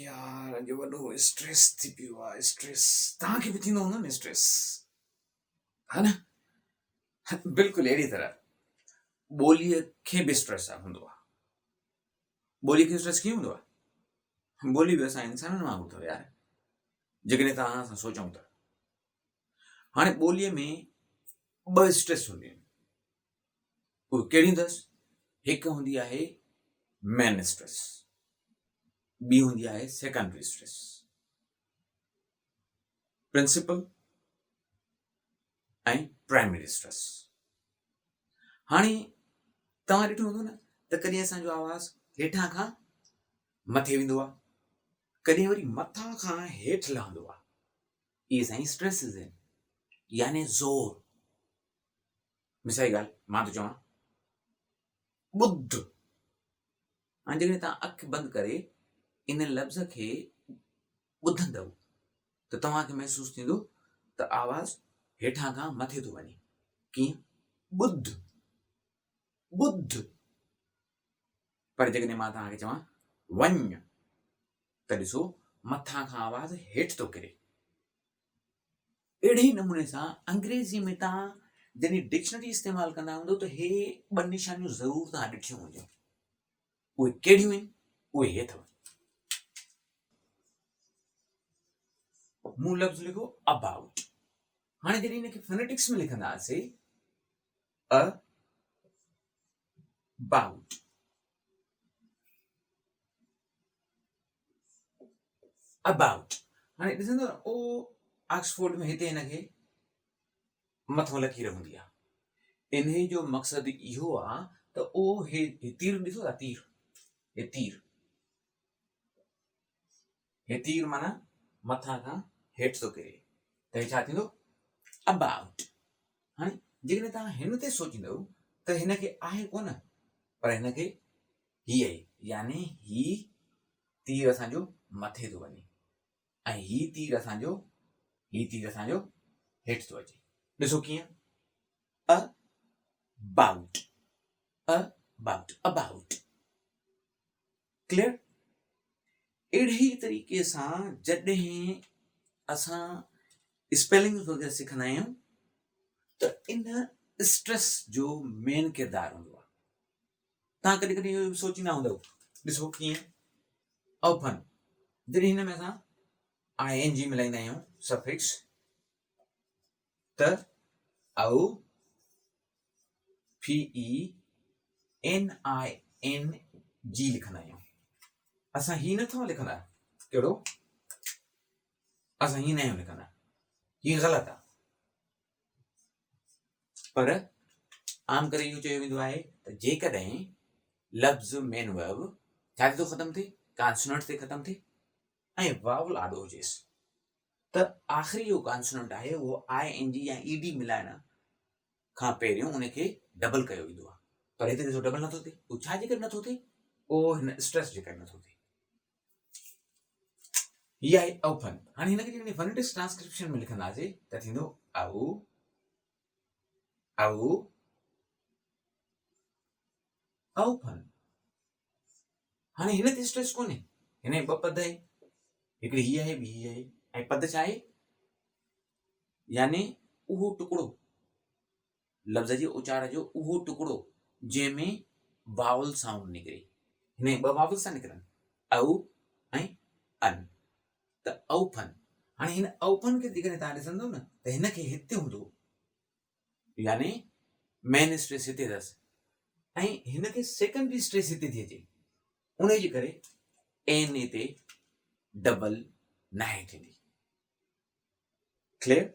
यार अॼु वॾो स्ट्रेस थी पियो आहे। स्ट्रेस तव्हांखे बि थींदो हूंदो न स्ट्रेस, हा न? बिल्कुलु अहिड़ी तरह ॿोलीअ खे बि स्ट्रेस हूंदो आहे। ॿोलीअ खे स्ट्रेस कीअं हूंदो आहे? ॿोली बि असां इंसाननि वांगुरु अथव यार, जेकॾहिं तव्हां असां सोचूं त। हाणे ॿोलीअ में ॿ स्ट्रेस हूंदियूं आहिनि। उहे कहिड़ियूं अथसि? हिकु हूंदी आहे मेन स्ट्रेस, ॿी हूंदी आहे सेकेंडरी स्ट्रेस। प्रिंसिपल ऐं प्राइमरी स्ट्रेस। हाणे तव्हां ॾिठो हूंदो न त कॾहिं असांजो आवाज़ हेठां खां मथे वेंदो आहे, कॾहिं वरी मथां खां हेठि लहंदो आहे। इहे असांजी स्ट्रेसिस आहिनि, यानी ज़ोर। मिसाल जी ॻाल्हि मां थो चवां, ॿुध। हाणे जेकॾहिं तव्हां अखि बंदि करे इन लफ़्ज़ खे ॿुधंदव त तव्हांखे महसूसु थींदो त आवाज़ हेठां खां मथे थो वञे। कीअं? ॿुध ॿुध। पर जेकॾहिं मां तव्हांखे चवां वञ, त ॾिसो मथां खां आवाज़ हेठि थो किरे। अहिड़े ई नमूने सां अंग्रेज़ी में तव्हां जॾहिं डिक्शनरी इस्तेमालु कंदा हूंदो त हे ॿ निशानियूं ज़रूरु तव्हां ॾिठियूं हुजनि। उहे कहिड़ियूं आहिनि? उहे हे अथव। मूं लफ़्ज़ लिखो अबाउट। हाणे जॾहिं हिनखे फोनेटिक्स में लिखंदासीं अबाउट, अबाउट। हाणे ॾिसंदो न ओ ऑक्सफोर्ड में हिते हिनखे मथो लकीर हूंदी आहे। इन जो मक़सदु इहो आहे त ओ हे तीर ॾिसो था, तीर, हे तीर, हे तीर माना मथां खां हेठि थो किरे, त हे छा थींदो? अबाउट। हाणे जेकॾहिं तव्हां हिन ते सोचींदव त हिनखे आहे कोन, पर हिनखे ही आहे, यानी ही तीर असांजो मथे थो वञे ऐं ही तीर असांजो हेठि थो अचे। ॾिसो कीअं? About, about, about. क्लियर? अहिड़े ई तरीक़े सां जॾहिं असां स्पेलिंग वग़ैरह सिखंदा आहियूं त इन स्ट्रेस जो मेन किरदारु हूंदो आहे। तव्हां कॾहिं कॾहिं इहो सोचींदा हूंदव, ॾिसो कीअं? ओपन, जॾहिं हिन में असां ING मिलाईंदा आहियूं सफिक्स, त औ PENING लिखंदा आहियूं। असां ही नथा लिखंदा। कहिड़ो? असां ही न आहियूं लिखंदा, ही ग़लति आहे। पर आम करे इहो चयो वेंदो आहे त जेकॾहिं लफ़्ज़ मेन वर्ब छा ते थो ख़तमु थिए? कॉन्सोनेंट ते ख़तमु थिए ऐं वावल आॾो हुजेसि, त आख़िरी जो कॉन्सोनेंट आहे उहो ING या ED मिलाइण खां पहिरियों उनखे डबल कयो वेंदो आहे। पर हिते ॾिसो डबल नथो थिए। उहो छा जे करे नथो थिए? उहो हिन स्ट्रेस जे करे नथो थिए। हीअ आहे ओपन। हाणे हिनखे जेकॾहिं फोनेटिक्स ट्रांसक्रिप्शन में लिखंदासीं त थींदो औ ओपन। हाणे हिन ते स्ट्रेस कोन्हे, हिन ॿ पद आहिनि, हिकिड़ी हीअ आहे, ॿी हीअ आहे, ऐं पद छा आहे? यानी उहो टुकड़ो, लफ़्ज़ जे उचार जो उहो टुकड़ो जंहिंमें वावल साउंड निकिरे। हिन ॿ वावल सां निकिरनि, औ ऐं अन, त ओपन। हाणे हिन ओपन खे जेकॾहिं तव्हां ॾिसंदव न त हिनखे हिते हूंदो, यानी मेन स्ट्रेस हिते अथसि, ऐं हिनखे सेकेंडरी स्ट्रेस हिते थी अचे। उन जे करे एन ते डबल नाहे थींदी। Clear?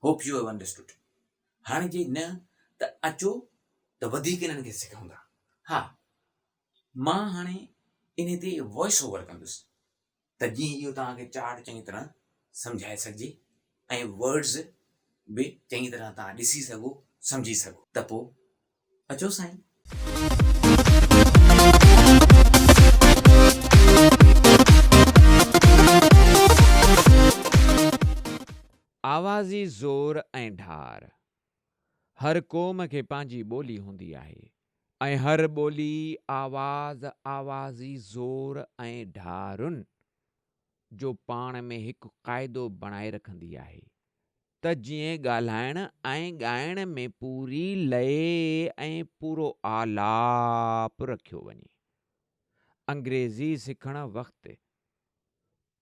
Hope U have understood. हाणे जे न त अचो त वधीक इन्हनि खे सिखूं था। हा, मां हाणे इन ते वॉइस ओवर कंदुसि त जीअं इहो तव्हांखे चार्ट चङी तरह सम्झाए सघिजे ऐं वर्ड्स बि चङी तरह तव्हां ॾिसी सघो, सम्झी सघो। त पोइ अचो साईं। आवाज़ी ज़ोर ऐं ढार। हर क़ौम खे पंहिंजी ॿोली हूंदी आहे, ऐं हर ॿोली आवाज़ आवाज़ी ज़ोर ऐं ढारुनि जो पाण में हिकु क़ाइदो बणाए रखंदी आहे त जीअं ॻाल्हाइण ऐं ॻाइण में पूरी लय ऐं पूरो आलाप रखियो वञे। अंग्रेज़ी सिखण वक़्तु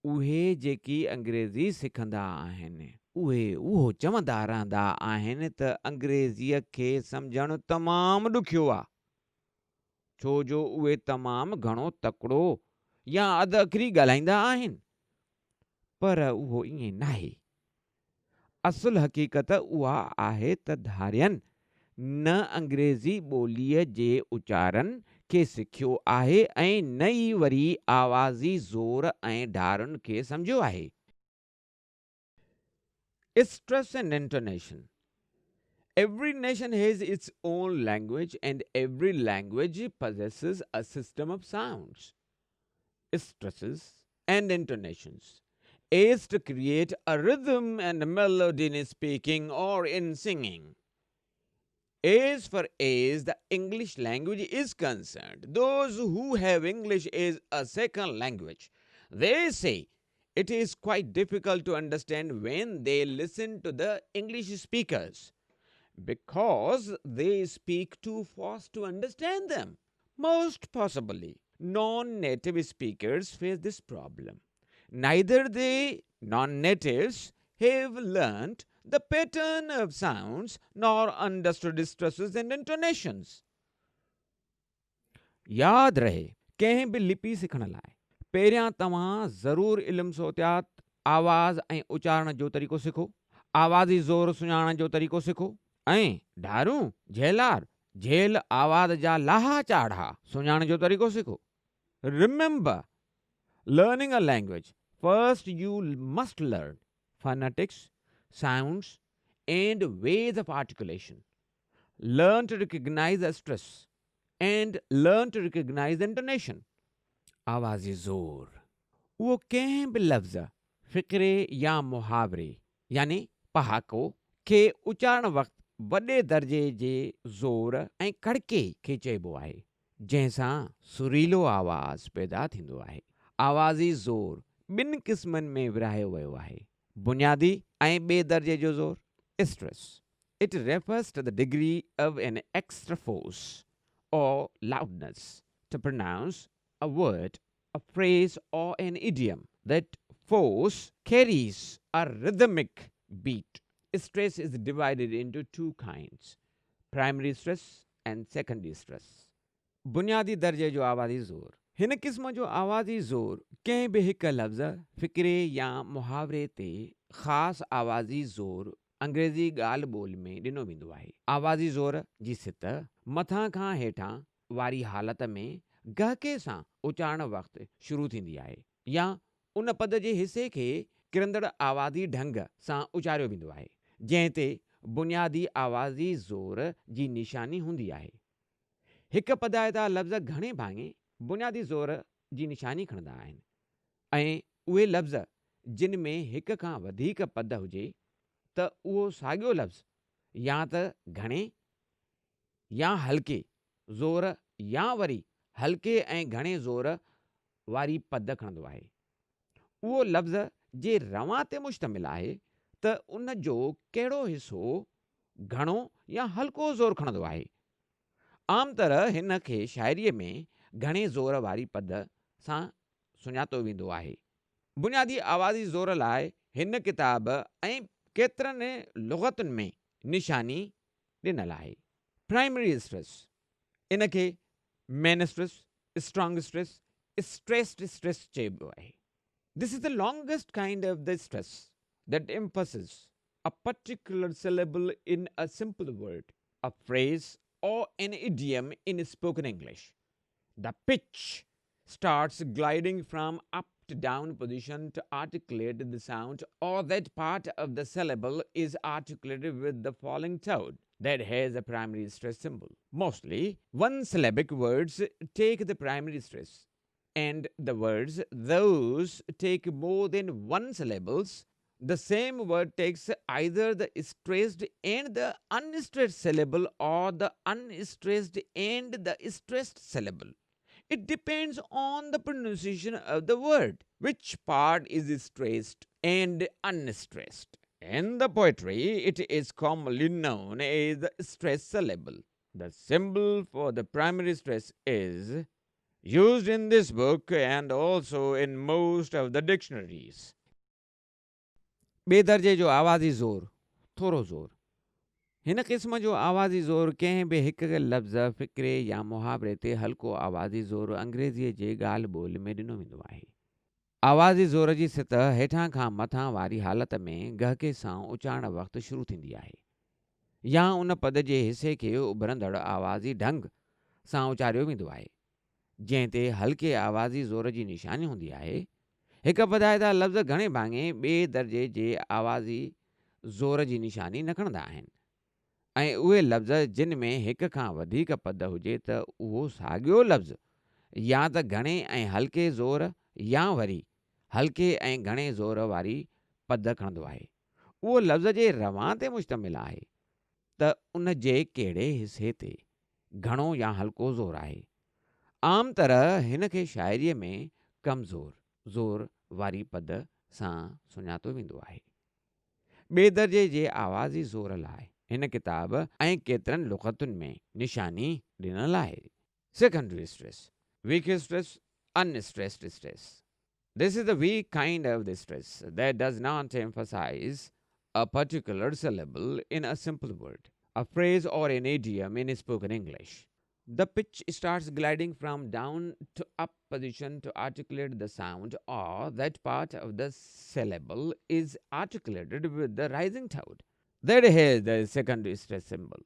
उहे जेकी अंग्रेज़ी सिखंदा आहिनि उहे उहो चवंदा रहंदा आहिनि त अंग्रेज़ीअ खे सम्झणु तमामु ॾुखियो आहे, छो जो उहे तमामु घणो तकिड़ो या अधु अखरी ॻाल्हाईंदा आहिनि, पर उहो ईअं नाहे। असुल हक़ीक़त उहा आहे त धारियनि न अंग्रेज़ी ॿोलीअ जे उचारनि खे सिखियो आहे ऐं न ई वरी आवाज़ी ज़ोर ऐं ढारुनि खे सम्झियो आहे। Stress and intonation. Every nation has its own language and every language possesses a system of sounds, stresses and intonations as to create a rhythm and melody in speaking or in singing. As far as the English language is concerned, those who have English as a second language, they say it is quite difficult to understand when they listen to the English speakers because they speak too fast to understand them. Most possibly, non-native speakers face this problem. Neither the non-natives have learnt the pattern of sounds nor understood stresses and intonations. याद रहे, कंहिं बि लिपि सिखण लाइ पहिरियां तव्हां ज़रूर इल्मु सोतियात आवाज़ ऐं उचारण जो तरीक़ो सिखो, आवाज़ी ज़ोर सुञाणण जो तरीक़ो सिखो ऐं ढारूं झेलार झेल आवाज़ जा लाहा चाढ़ा सुञाणण जो तरीक़ो सिखो। Remember, learning a language, first you must learn phonetics, sounds, and ways of articulation. Learn to recognize the stress and learn to recognize the intonation. आवाज़ी ज़ोर उहो कंहिं बि लफ़्ज़, फ़िक्रे या मुहावरे यानी पहाको खे उचारण वक़्तु वॾे दर्जे जे ज़ोर ऐं कड़के खे चइबो आहे, जंहिंसां सुरीलो आवाज़ पैदा थींदो आहे। आवाज़ी ज़ोर ॿिनि क़िस्मनि में विरहायो वियो आहे, बुनियादी ऐं ॿिए दर्जे जो ज़ोर, stress. It refers to the degree of an extra force or loudness to pronounce a word, a phrase, or an idiom. That force carries a rhythmic beat. Stress is divided into two kinds, primary stress and secondary stress. बुनियादी दर्जे जो आवाज़ी ज़ोर, हिन क़िस्म जो आवाज़ी ज़ोर कंहिं बि हिक लफ़्ज़, फ़िक्रे या मुहावरे ते ख़ासि आवाज़ी ज़ोर अंग्रेज़ी ॻाल्हि ॿोल में ॾिनो वेंदो आहे। आवाज़ी ज़ोर जी सित मथां खां हेठां वारी हालत में गहके सां उचारण वक़्तु शुरू थींदी आहे या उन पद जे हिसे खे किरंदड़ आवाज़ी ढंग सां उचारियो वेंदो आहे, जंहिं ते बुनियादी आवाज़ी ज़ोर जी निशानी हूंदी आहे। हिक पदायता लफ़्ज़ घणे भाङे बुनियादी ज़ोर जी निशानी खणंदा आहिनि ऐं उहे लफ़्ज़ जिन में हिक खां वधीक पद हुजे त उहो साॻियो लफ़्ज़ या त घणे या हल्के ज़ोर या वरी हल्के ऐं घणे ज़ोर वारी पद खणंदो आहे। उहो लफ़्ज़ जे रवां ते मुश्तमिल आहे त उन जो कहिड़ो हिसो घणो या हल्को ज़ोर खणंदो आहे। आम तरह हिन खे शाइरीअ में घणे ज़ोर वारी पद सां सुञातो वेंदो आहे। बुनियादी आवाज़ी ज़ोर लाइ हिन किताब ऐं केतिरनि लुग़तुनि में निशानी ॾिनल आहे। प्राइमरी स्ट्रेस, इन खे main stress, strong stress, stressed stress चइबो आहे। This is the longest kind of the stress that emphasizes a particular syllable in a simple word, a phrase, or an idiom in spoken English. The pitch starts gliding from up to down position to articulate the sound, or that part of the syllable is articulated with the falling tone that has a primary stress symbol. Mostly, one syllabic words take the primary stress, and the words those take more than one syllables The same word takes either the stressed and the unstressed syllable or the unstressed and the stressed syllable. It depends on the pronunciation of the word, which part is stressed and unstressed. In the poetry, it is commonly known as the stress syllable. The symbol for the primary stress is used in this book and also in most of the dictionaries. ॿिए दर्जे जो आवाज़ी ज़ोर, थोरो ज़ोर। हिन क़िस्म जो आवाज़ी ज़ोर कंहिं बि हिक लफ़्ज़, फ़िक्रे या मुहावरे ते हल्को आवाज़ी ज़ोर अंग्रेज़ीअ जे ॻाल्हि ॿोल में ॾिनो वेंदो आहे। आवाज़ी ज़ोर जी सतह हेठां खां मथां वारी हालत में गहके सां उचारण वक़्तु शुरू थींदी आहे, या उन पद जे हिसे खे उभरंदड़ आवाज़ी ढंग सां उचारियो वेंदो आहे, जंहिं ते हल्के आवाज़ी ज़ोर जी निशानी हूंदी आहे। हिक बधाइता लफ़्ज़ घणे भाङे ॿिए दर्जे जे आवाज़ी ज़ोर जी निशानी न खणंदा आहिनि, ऐं उहे लफ़्ज़ जिन में हिक खां वधीक पद हुजे त उहो साॻियो लफ़्ज़ या त घणे ऐं हल्के ज़ोर या वरी हल्के ऐं घणे ज़ोर वारी पद खणंदो आहे। उहो लफ़्ज़ जे रवां ते मुश्तमिल आहे त उन जे कहिड़े हिसे ते घणो या हल्को ज़ोर आहे। आम तरह हिन खे शाइरीअ में कमज़ोर ज़ोर वारी पद सां सुञातो वेंदो आहे। ॿिए दर्जे जे आवाज़ी ज़ोर लाइ हिन किताब ऐं केतिरनि लुग़तुनि में निशानी ॾिनल आहे। Secondary stress, weak stress, unstressed stress. This is the weak kind of the stress that does not emphasize a particular syllable in a simple word, a phrase or an idiom in spoken English. The pitch starts gliding from down to up position to articulate the sound, or that part of the syllable is articulated with the rising tone. That is the secondary stress symbol.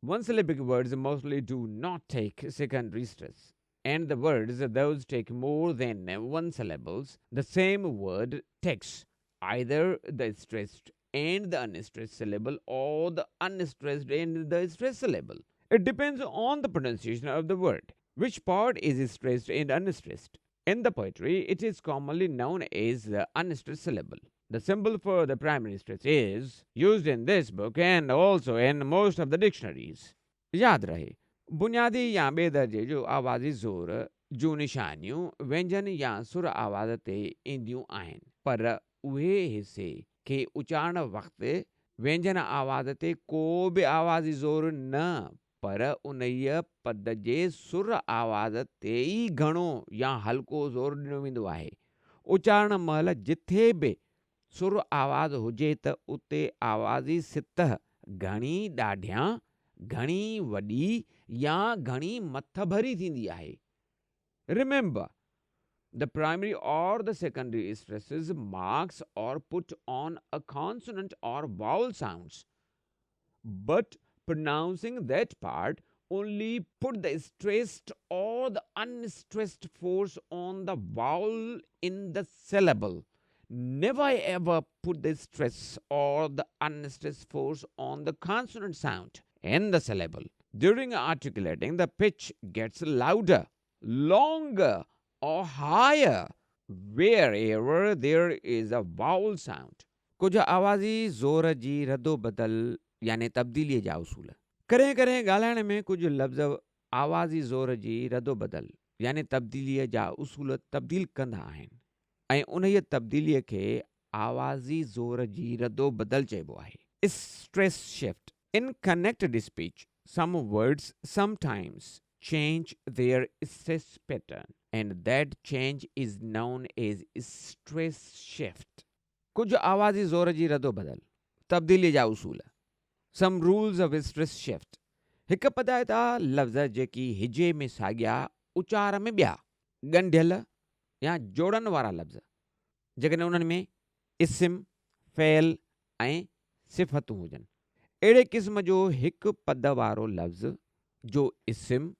One syllabic words mostly do not take secondary stress, and the words those take more than one syllables, the same word takes either the stressed and the unstressed syllable or the unstressed and the stressed syllable. It depends on the pronunciation of the word, which part is stressed and unstressed. In the poetry, it is commonly known as the unstressed syllable. The symbol for the primary stress is used in this book and also in most of the dictionaries. याद रहे, बुनियादी या ॿिए दर्जे जो आवाज़ी ज़ोर जूं निशानियूं व्यंजन या सुर आवाज़ ते ईंदियूं आहिनि, पर उहे हिसे खे उचारण वक़्तु व्यंजन आवाज़ ते को बि आवाज़ी ज़ोर न, पर उन्हीअ पद जे सुर आवाज़ ते ई घणो या हल्को ज़ोर ॾिनो वेंदो आहे। उचारण महिल जिथे बि सुर आवाज़ हुजे त उते आवाज़ी सितह घणी ॾाढियां, घणी वॾी या घणी मथ भरी थींदी आहे। Remember, the primary or the secondary stresses marks or put on a consonant or vowel sounds, but pronouncing that part only put the stressed or the unstressed force on the vowel in the syllable. Never ever put the stress or the unstressed force on the consonant sound in the syllable. During articulating, the pitch gets louder, longer, or higher wherever there is a vowel sound. कुछ आवाज़ी ज़ोर जी रदो बदल यानी तब्दीलीअ जा उसूल। कॾहिं कॾहिं ॻाल्हाइण में कुझु लफ़्ज़ आवाज़ी ज़ोर जी रदो बदल यानी तब्दीलीअ जा उसूल तब्दील कंदा आहिनि, ऐं उन्हीअ तब्दीलीअ खे आवाज़ी ज़ोर जी रदो बदल चइबो आहे। Stress shift. In connected speech, some words sometimes change their stress pattern, and that change is known as stress shift. कुछ आवाज़ी ज़ोर जी रदो बदल, तब्दीलीअ जा उसूल। Some rules of stress shift. हिक पदाइता लफ़्ज़ जेकी हिजे में साॻिया उचार में ॿिया ॻंढियल या जोड़न वारा लफ़्ज़, जेकॾहिं उन्हनि में इस्म, फ़ेल ऐं सिफ़तूं हुजनि। अहिड़े क़िस्म जो हिकु पद वारो लफ़्ज़ जो इस्म,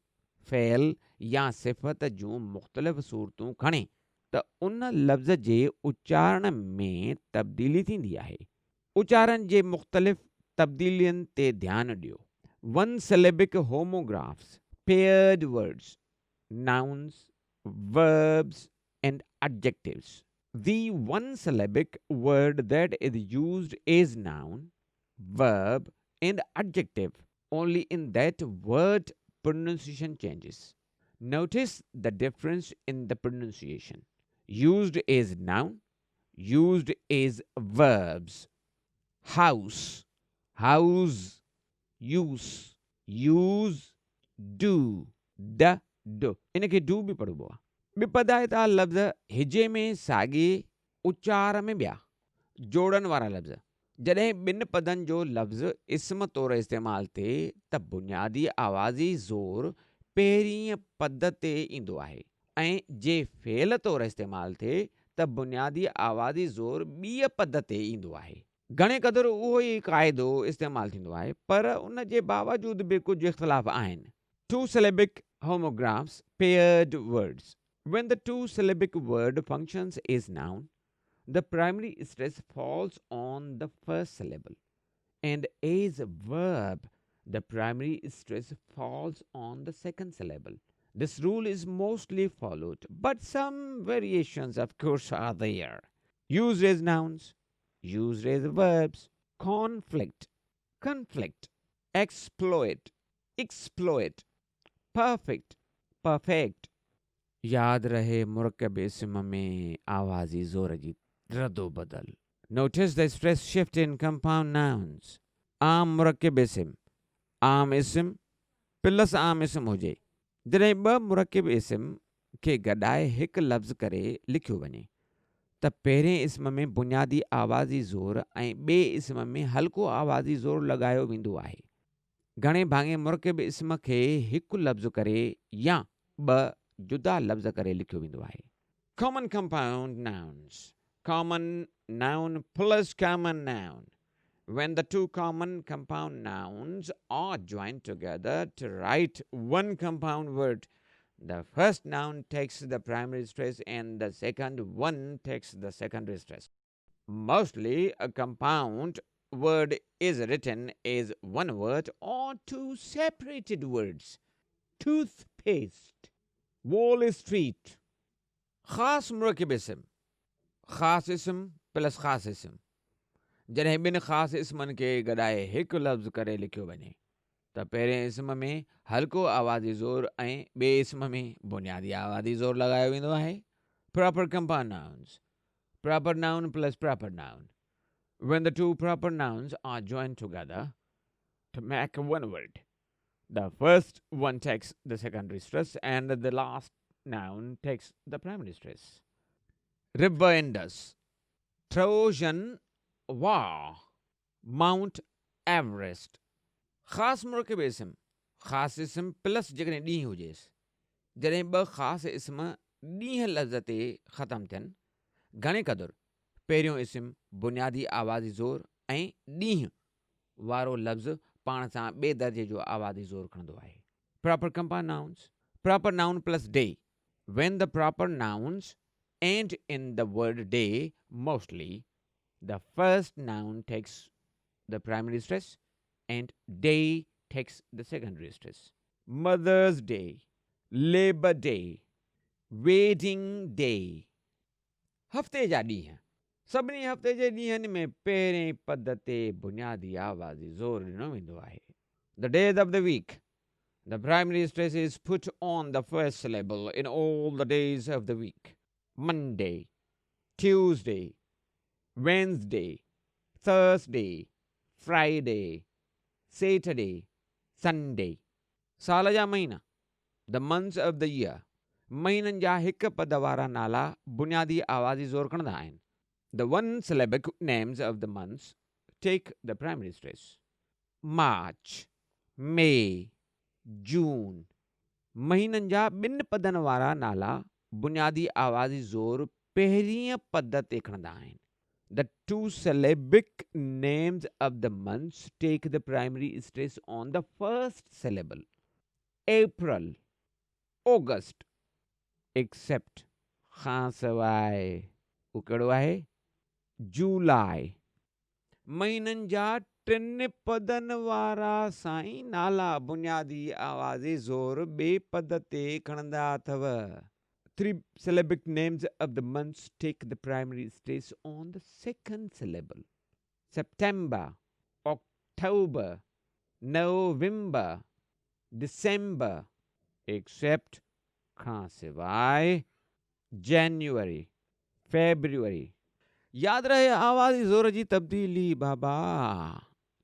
फ़ेल या सिफ़त जूं मुख़्तलिफ़ सूरतूं खणे त उन लफ़्ज़ जे उचारण में तब्दीली थींदी आहे। उचारण जे मुख़्तलिफ़ तब्दीलियुनि ते ध्यानु ॾियो। One syllabic homographs, paired words, nouns, verbs and adjectives. The one syllabic word that is used is noun, verb, and adjective. Only in that word pronunciation changes. Notice the difference in the pronunciation. Used is noun, used is verbs. House, house, use, use, do, the, do. इनखे do बि पढ़िबो आहे. विपदायता लफ़्ज़ हिजे में साॻे उचार में ॿिया जोड़न वारा लफ़्ज़ जॾहिं ॿिनि पदनि जो लफ़्ज़ इस्म तौरु इस्तेमालु थिए त बुनियादी आवाज़ी ज़ोर पहिरीं पद ते ईंदो आहे ऐं जे फ़ेल तौरु इस्तेमालु थिए त बुनियादी आवाज़ी ज़ोर ॿीअ पद ते ईंदो आहे. घणे क़दुरु उहो ई क़ाइदो इस्तेमालु थींदो आहे पर उन जे बावजूद बि कुझु इख़्तिलाफ़ आहिनि. Two syllabic homographs, paired words. When the two syllabic word functions is noun, the primary stress falls on the first syllable, and as a verb, the primary stress falls on the second syllable. This rule is mostly followed, but some variations, of course, are there. Used as nouns, used as verbs, conflict, conflict, exploit, exploit, perfect, perfect. याद रहे मुरकब इस्म में आवाज़ी ज़ोर जी रदो बदल. Notice the stress shift in compound nouns. आम मुरकब इस्म, आम इस्म plus आम इस्म हुजे. जॾहिं ॿ मुरकब इस्म खे गॾाए हिकु लफ़्ज़ करे लिखियो वञे त पहिरें इस्म में बुनियादी आवाज़ी ज़ोर ऐं ॿिए इस्म में हल्को आवाज़ी ज़ोर लॻायो वेंदो आहे. घणे भाङे मुरकब इस्म खे हिकु लफ़्ज़ करे या ॿ जुदा लफ़्ज़ करे लिखियो वेंदो आहे. Common compound nouns. Common noun plus common noun. When the two common compound nouns are joined together to write one compound word, the first noun takes the primary stress and the second one takes the secondary stress. Mostly a compound word is written as one word or two separated words. Toothpaste, Wall Street. ख़ास मुरकब इस्म, ख़ास इस्म plus ख़ास इस्म. जॾहिं ॿिनि ख़ास इस्मनि खे गॾाए हिकु लफ़्ज़ करे लिखियो वञे त पहिरें इस्म में हल्को आवाज़ी ज़ोर ऐं ॿिए इस्म में बुनियादी आवाज़ी ज़ोर लॻायो वेंदो आहे. Proper compound nouns. Proper noun plus proper noun. When the two proper nouns are joined together to make one word, the first one takes the secondary stress and the last noun takes the primary stress. River Indus, Trojan War, Mount Everest. ख़ास मुरकब इस्म, ख़ास इस्म plus जेकॾहिं ॾींहुं हुजेसि. जॾहिं ॿ ख़ास इस्म ॾींहं लफ़्ज़ ते ख़तमु थियनि, घणे क़दुरु पहिरियों इस्म बुनियादी आवाज़ी ज़ोर ऐं ॾींहुं वारो लफ़्ज़ पाण सां ॿिए दर्जे जो आवाज़ी ज़ोर खणंदो आहे. Proper compound nouns. Proper noun plus day. When the proper nouns end in the word day, mostly, the first noun takes the primary stress and day takes the secondary stress. Mother's Day, Labor Day, Wedding Day. हफ़्ते जा ॾींहं. सभिनी हफ़्ते जे ॾींहंनि में पहिरें पद ते बुनियादी आवाज़ी ज़ोर ॾिनो वेंदो आहे. The days of the week. The primary stress is put on the first syllable in all the days of the week. Monday, Tuesday, Wednesday, Thursday, Friday, Saturday, Sunday. साल जा महीना. The months of the year. महीननि जा हिक पद वारा नाला बुनियादी आवाज़ी ज़ोर खणंदा आहिनि. The one syllabic names of the months take the primary stress. March, May, June. महीननि जा ॿिनि पदनि वारा नाला बुनियादी आवाज़ी ज़ोर पहिरीं पद ते खणंदा आहिनि. The two syllabic names of the months take the primary stress on the first syllable. April, August, except ख़ां सवाइ हू कहिड़ो आहे? July. महीननि जा टिनि पदनि वारा साईं नाला बुनियादी आवाज़ी ज़ोर ॿिए पद ते खणंदा अथव. Three syllabic names of the months take the primary stress on the second syllable. September, October, November, December, except खां सिवाय January, February. याद रहे आवाज़ी ज़ोर जी तब्दीली बाबा.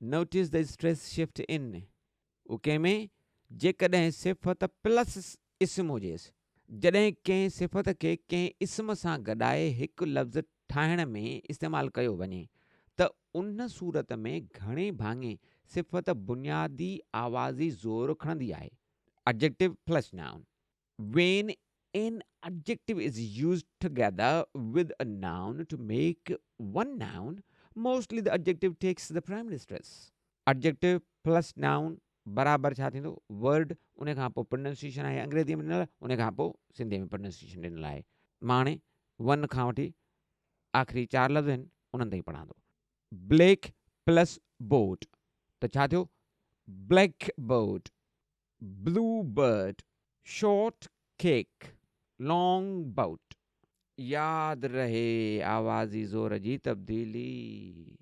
Notice the stress shift in. उके में जेकॾहिं सिफ़त प्लस इस्म हुजेसि, जॾहिं कंहिं सिफ़त खे कंहिं इस्म सां गॾाए हिकु लफ़्ज़ ठाहिण में इस्तेमालु कयो वञे त उन सूरत में घणे भाङे सिफ़त बुनियादी आवाज़ी ज़ोर खणंदी आहे. Adjective plus noun. When an adjective is used together with a noun to make one noun, mostly the adjective takes the primary stress. Adjective plus noun बराबर छा थींदो? वर्ड उन खां पोइ प्रोनाउंसिएशन आहे अंग्रेज़ी में ॾिनल, उन खां पोइ सिंधी में प्रोनाउंसिएशन ॾिनल आहे. मां हाणे वन खां वठी आख़िरी 4 लफ़्ज़ आहिनि उन्हनि ताईं पढ़ां थो. ब्लैक प्लस बोट त छा थियो? Black boat, blue bird, short cake, long bout. याद रहे आवाज़ी ज़ोर जी तब्दीली.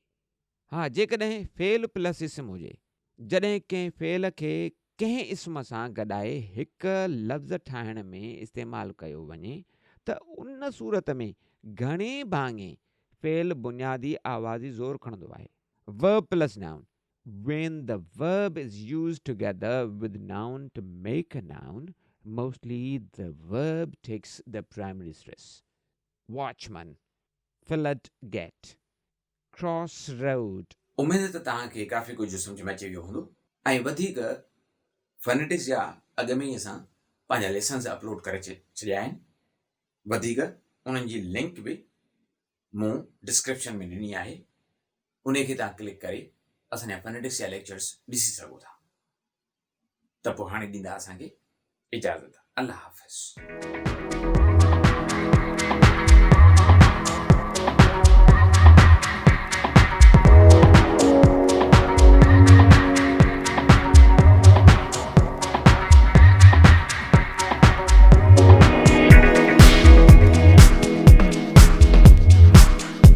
हाँ, जेकॾहिं फेल प्लस इस्म हुजे, जॾहिं कंहिं फेल खे कंहिं इस्म सां गॾाए हिकु लफ़्ज़ ठाहिण में इस्तेमालु कयो वञे त उन सूरत में घणे भाङे फेल बुनियादी आवाज़ी ज़ोर खणंदो आहे. Verb plus noun. When the verb is used together with noun to make a noun, mostly the verb takes the primary stress. Watchman, fillet get, crossroad. उमेद त तव्हांखे काफ़ी कुझु सम्झ में अची वियो हूंदो ऐं वधीक फनेटिक्स जा अॻ में ई असां पंहिंजा लेसन्स अपलोड करे छॾिया आहिनि. वधीक उन्हनि जी लिंक बि मूं डिस्क्रिप्शन में ॾिनी आहे. उन खे तव्हां क्लिक करे असांजा फनेटिक्स जा लेक्चर्स ॾिसी सघो था. त पोइ हाणे ॾींदा असांखे इजाज़त. अल्लाह हाफ़िज़.